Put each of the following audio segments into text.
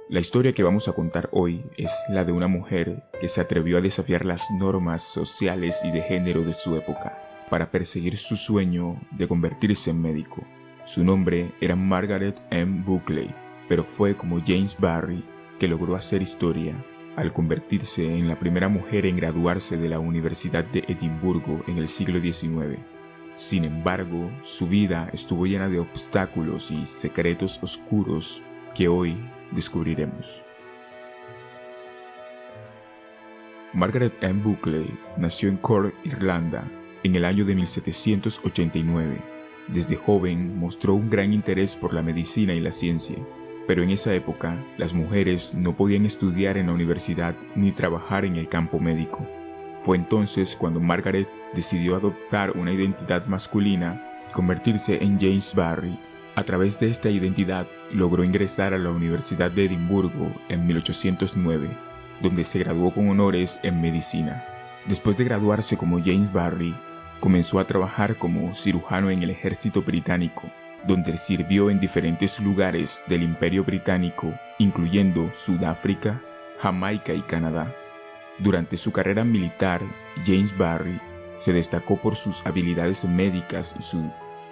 La historia que vamos a contar hoy es la de una mujer que se atrevió a desafiar las normas sociales y de género de su época para perseguir su sueño de convertirse en médico. Su nombre era Margaret M. Buckley, pero fue como James Barry que logró hacer historia al convertirse en la primera mujer en graduarse de la Universidad de Edimburgo en el siglo XIX. Sin embargo, su vida estuvo llena de obstáculos y secretos oscuros que hoy descubriremos. Margaret M. Buckley nació en Cork, Irlanda, en el año de 1789. Desde joven mostró un gran interés por la medicina y la ciencia, pero en esa época las mujeres no podían estudiar en la universidad ni trabajar en el campo médico. Fue entonces cuando Margaret decidió adoptar una identidad masculina y convertirse en James Barry. A través de esta identidad logró ingresar a la Universidad de Edimburgo en 1809, donde se graduó con honores en medicina. Después de graduarse como James Barry, comenzó a trabajar como cirujano en el ejército británico, donde sirvió en diferentes lugares del Imperio Británico, incluyendo Sudáfrica, Jamaica y Canadá. Durante su carrera militar, James Barry se destacó por sus habilidades médicas y sus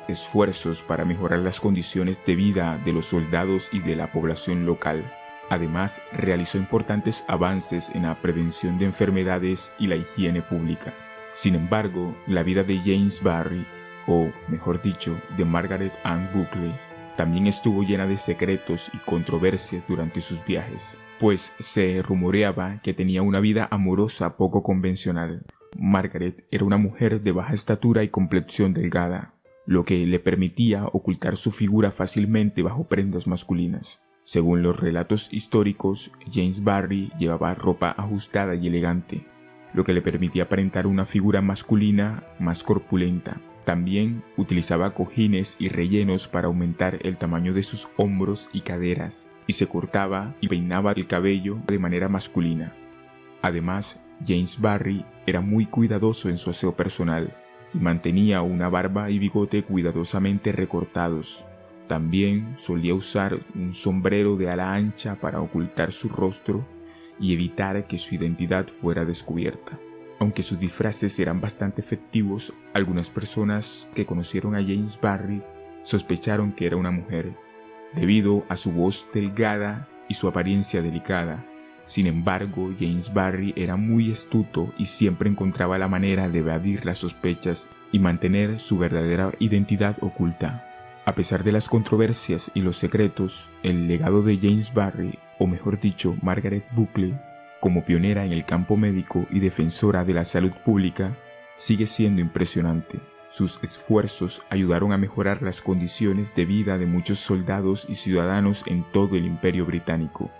esfuerzos para mejorar las condiciones de vida de los soldados y de la población local. Además, realizó importantes avances en la prevención de enfermedades y la higiene pública. Sin embargo, la vida de James Barry, o mejor dicho, de Margaret Ann Buckley, también estuvo llena de secretos y controversias durante sus viajes, pues se rumoreaba que tenía una vida amorosa poco convencional. Margaret era una mujer de baja estatura y complexión delgada, lo que le permitía ocultar su figura fácilmente bajo prendas masculinas. Según los relatos históricos, James Barry llevaba ropa ajustada y elegante, lo que le permitía aparentar una figura masculina más corpulenta. También utilizaba cojines y rellenos para aumentar el tamaño de sus hombros y caderas, y se cortaba y peinaba el cabello de manera masculina. Además, James Barry era muy cuidadoso en su aseo personal, y mantenía una barba y bigote cuidadosamente recortados. También solía usar un sombrero de ala ancha para ocultar su rostro y evitar que su identidad fuera descubierta. Aunque sus disfraces eran bastante efectivos, algunas personas que conocieron a James Barry sospecharon que era una mujer, debido a su voz delgada y su apariencia delicada. Sin embargo, James Barry era muy astuto y siempre encontraba la manera de evadir las sospechas y mantener su verdadera identidad oculta. A pesar de las controversias y los secretos, el legado de James Barry, o mejor dicho, Margaret Buckley, como pionera en el campo médico y defensora de la salud pública, sigue siendo impresionante. Sus esfuerzos ayudaron a mejorar las condiciones de vida de muchos soldados y ciudadanos en todo el Imperio Británico.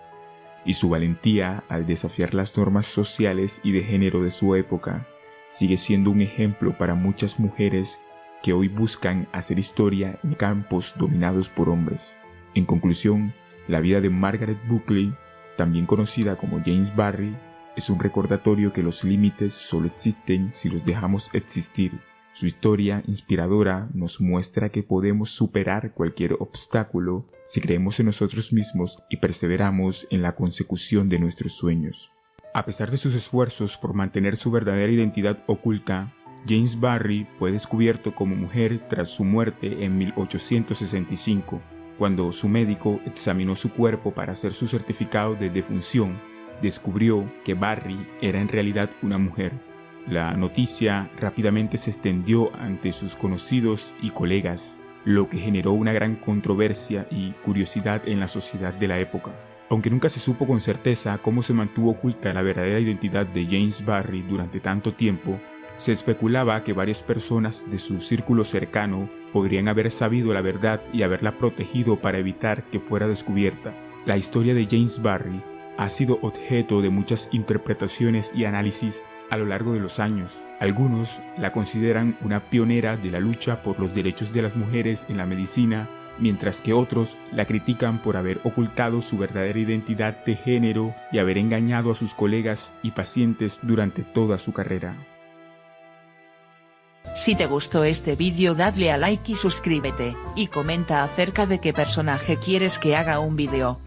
Y su valentía al desafiar las normas sociales y de género de su época sigue siendo un ejemplo para muchas mujeres que hoy buscan hacer historia en campos dominados por hombres. En conclusión, la vida de Margaret Buckley, también conocida como James Barry, es un recordatorio que los límites solo existen si los dejamos existir. Su historia inspiradora nos muestra que podemos superar cualquier obstáculo si creemos en nosotros mismos y perseveramos en la consecución de nuestros sueños. A pesar de sus esfuerzos por mantener su verdadera identidad oculta, James Barry fue descubierto como mujer tras su muerte en 1865, cuando su médico examinó su cuerpo para hacer su certificado de defunción. Descubrió que Barry era en realidad una mujer. La noticia rápidamente se extendió ante sus conocidos y colegas, lo que generó una gran controversia y curiosidad en la sociedad de la época. Aunque nunca se supo con certeza cómo se mantuvo oculta la verdadera identidad de James Barry durante tanto tiempo, se especulaba que varias personas de su círculo cercano podrían haber sabido la verdad y haberla protegido para evitar que fuera descubierta. La historia de James Barry ha sido objeto de muchas interpretaciones y análisis a lo largo de los años. Algunos la consideran una pionera de la lucha por los derechos de las mujeres en la medicina, mientras que otros la critican por haber ocultado su verdadera identidad de género y haber engañado a sus colegas y pacientes durante toda su carrera. Si te gustó este vídeo, dadle a like y suscríbete, y comenta acerca de qué personaje quieres que haga un vídeo.